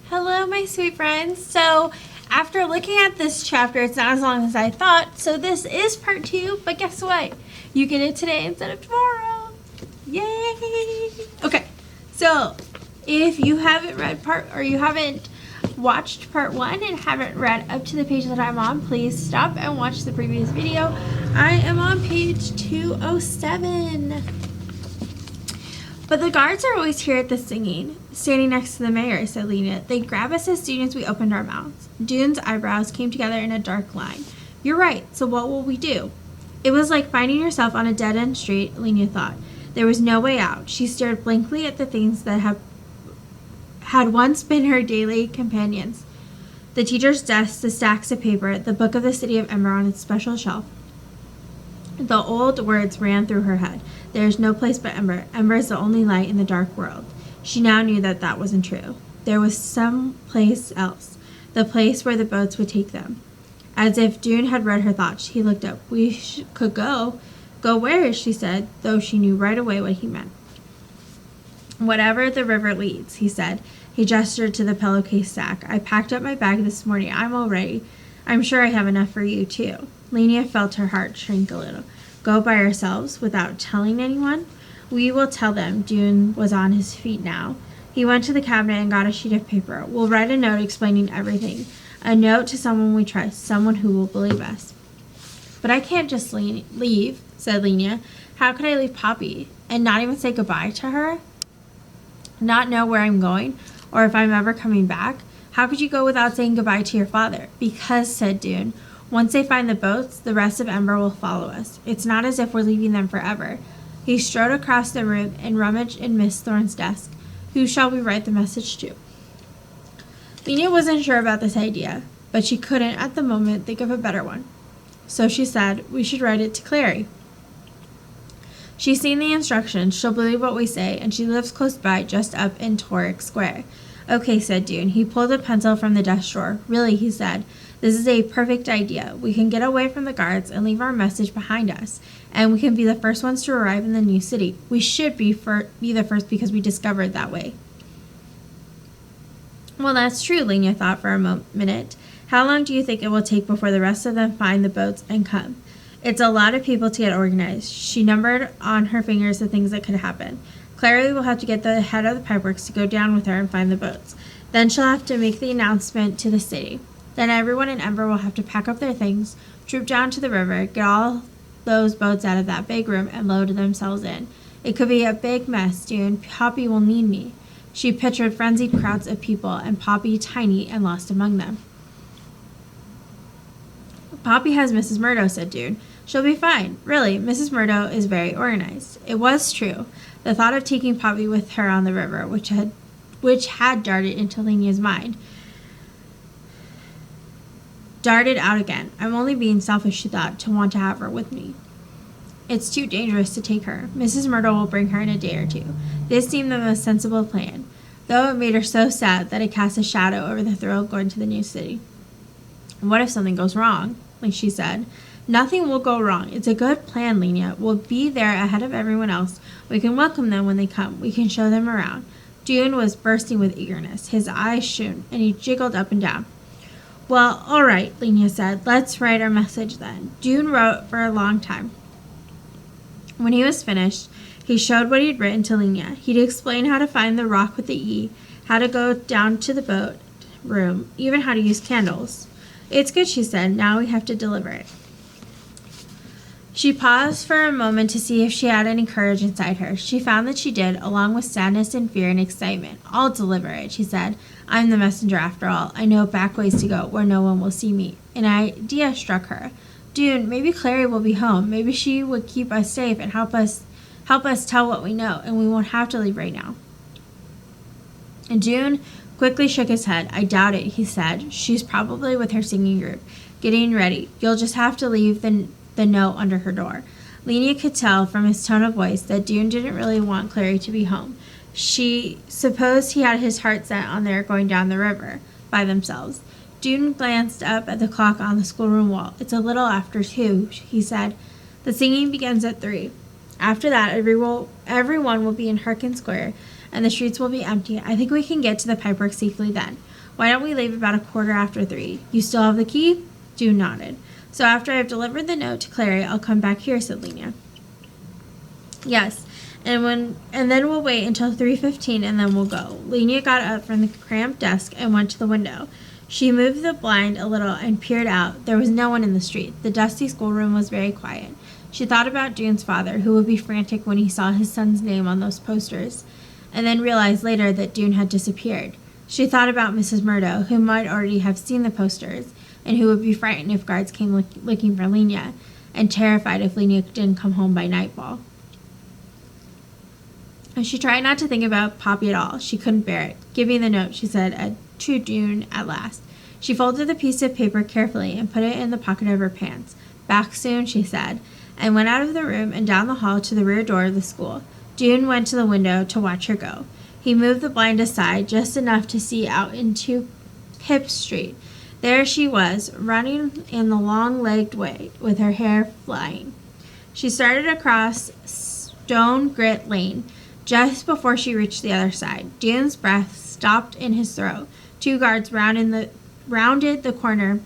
Hello, my sweet friends. So, after looking at this chapter, it's not as long as I thought. So, this is part 2, but guess what? You get it today instead of tomorrow. Yay! Okay, so if you haven't watched part 1 and haven't read up to the page that I'm on, please stop and watch the previous video. I am on page 207. But the guards are always here at the singing, standing next to the mayor, said Lena. They grab us as soon as we opened our mouths. Dune's eyebrows came together in a dark line. You're right, so what will we do? It was like finding yourself on a dead-end street, Lena thought. There was no way out. She stared blankly at the things that had once been her daily companions. The teacher's desk, the stacks of paper, the book of the city of Ember on its special shelf. The old words ran through her head. There is no place but Ember. Ember is the only light in the dark world. She now knew that that wasn't true. There was some place else, the place where the boats would take them. As if Dune had read her thoughts, he looked up. We could go. Go where? She said, though she knew right away what he meant. Whatever the river leads, he said. He gestured to the pillowcase sack. I packed up my bag this morning. I'm all ready. I'm sure I have enough for you, too. Lenia felt her heart shrink a little. Go by ourselves without telling anyone? We will tell them. Dune was on his feet now. He went to the cabinet and got a sheet of paper. We'll write a note explaining everything. A note to someone we trust, someone who will believe us. But I can't just leave, said Lenia. How could I leave Poppy and not even say goodbye to her? Not know where I'm going or if I'm ever coming back? How could you go without saying goodbye to your father? Because, said Dune, once they find the boats, the rest of Ember will follow us. It's not as if we're leaving them forever. He strode across the room and rummaged in Miss Thorne's desk. Who shall we write the message to? Lenia wasn't sure about this idea, but she couldn't at the moment think of a better one. So she said, we should write it to Clary. She's seen the instructions, she'll believe what we say, and she lives close by, just up in Toric Square. Okay, said Dune. He pulled a pencil from the desk drawer. Really, he said, this is a perfect idea. We can get away from the guards and leave our message behind us, and we can be the first ones to arrive in the new city. We should be the first because we discovered that way. Well, that's true, Lenia thought for a minute. How long do you think it will take before the rest of them find the boats and come? It's a lot of people to get organized. She numbered on her fingers the things that could happen. Clary will have to get the head of the pipeworks to go down with her and find the boats. Then she'll have to make the announcement to the city. Then everyone in Ember will have to pack up their things, troop down to the river, get all those boats out of that big room, and load themselves in. It could be a big mess, Dune. Poppy will need me. She pictured frenzied crowds of people, and Poppy tiny and lost among them. Poppy has Mrs. Murdo, said Dune. She'll be fine. Really, Mrs. Murdo is very organized. It was true. The thought of taking Poppy with her on the river, which had darted into Lenia's mind, darted out again. I'm only being selfish, she thought, to want to have her with me. It's too dangerous to take her. Mrs. Murdo will bring her in a day or two. This seemed the most sensible plan, though it made her so sad that it cast a shadow over the thrill of going to the new city. What if something goes wrong? Like she said. Nothing will go wrong. It's a good plan, Lenia. We'll be there ahead of everyone else. We can welcome them when they come. We can show them around. Dune was bursting with eagerness. His eyes shone, and he jiggled up and down. Well, all right, Lenia said. Let's write our message then. Dune wrote for a long time. When he was finished, he showed what he'd written to Lenia. He'd explain how to find the rock with the E, how to go down to the boat room, even how to use candles. It's good, she said. Now we have to deliver it. She paused for a moment to see if she had any courage inside her. She found that she did, along with sadness and fear and excitement. I'll deliver it, she said. I'm the messenger after all. I know back ways to go where no one will see me. An idea struck her. Dune, maybe Clary will be home. Maybe she would keep us safe and help us tell what we know, and we won't have to leave right now. And Dune quickly shook his head. I doubt it, he said. She's probably with her singing group, getting ready. You'll just have to leave the note under her door. Lenia could tell from his tone of voice that Dune didn't really want Clary to be home. She supposed he had his heart set on their going down the river by themselves. Dune glanced up at the clock on the schoolroom wall. It's a little after 2, he said. The singing begins at 3. After that, everyone will be in Harkin Square, and the streets will be empty. I think we can get to the pipeworks safely then. Why don't we leave about 3:15? You still have the key? June nodded. So after I've delivered the note to Clary, I'll come back here, said Lena. Yes, and then we'll wait until 3:15 and then we'll go. Lena got up from the cramped desk and went to the window. She moved the blind a little and peered out. There was no one in the street. The dusty schoolroom was very quiet. She thought about June's father, who would be frantic when he saw his son's name on those posters, and then realized later that June had disappeared. She thought about Mrs. Murdo, who might already have seen the posters, and who would be frightened if guards came looking for Lena, and terrified if Lena didn't come home by nightfall. And she tried not to think about Poppy at all. She couldn't bear it. Give me the note, she said to June at last. She folded the piece of paper carefully and put it in the pocket of her pants. Back soon, she said, and went out of the room and down the hall to the rear door of the school. June went to the window to watch her go. He moved the blind aside just enough to see out into Pip Street. There she was, running in the long-legged way, with her hair flying. She started across Stone Grit Lane just before she reached the other side. June's breath stopped in his throat. 2 guards rounded the corner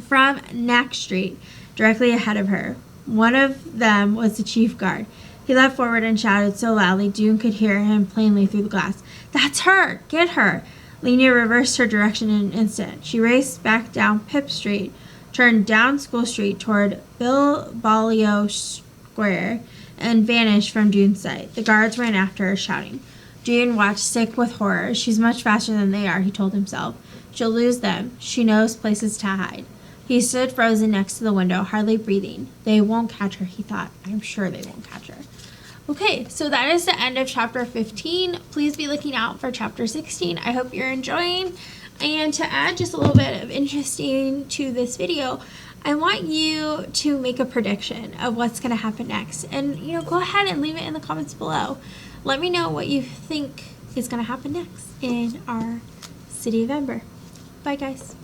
from Neck Street directly ahead of her. One of them was the chief guard. He leapt forward and shouted so loudly June could hear him plainly through the glass. "That's her! Get her!" Lena reversed her direction in an instant. She raced back down Pip Street, turned down School Street toward Bilbalio Square, and vanished from June's sight. The guards ran after her, shouting. June watched, sick with horror. She's much faster than they are, he told himself. She'll lose them. She knows places to hide. He stood frozen next to the window, hardly breathing. They won't catch her, he thought. I'm sure they won't catch her. Okay, so that is the end of chapter 15. Please be looking out for chapter 16. I hope you're enjoying. And to add just a little bit of interesting to this video, I want you to make a prediction of what's going to happen next. And, go ahead and leave it in the comments below. Let me know what you think is going to happen next in our City of Ember. Bye, guys.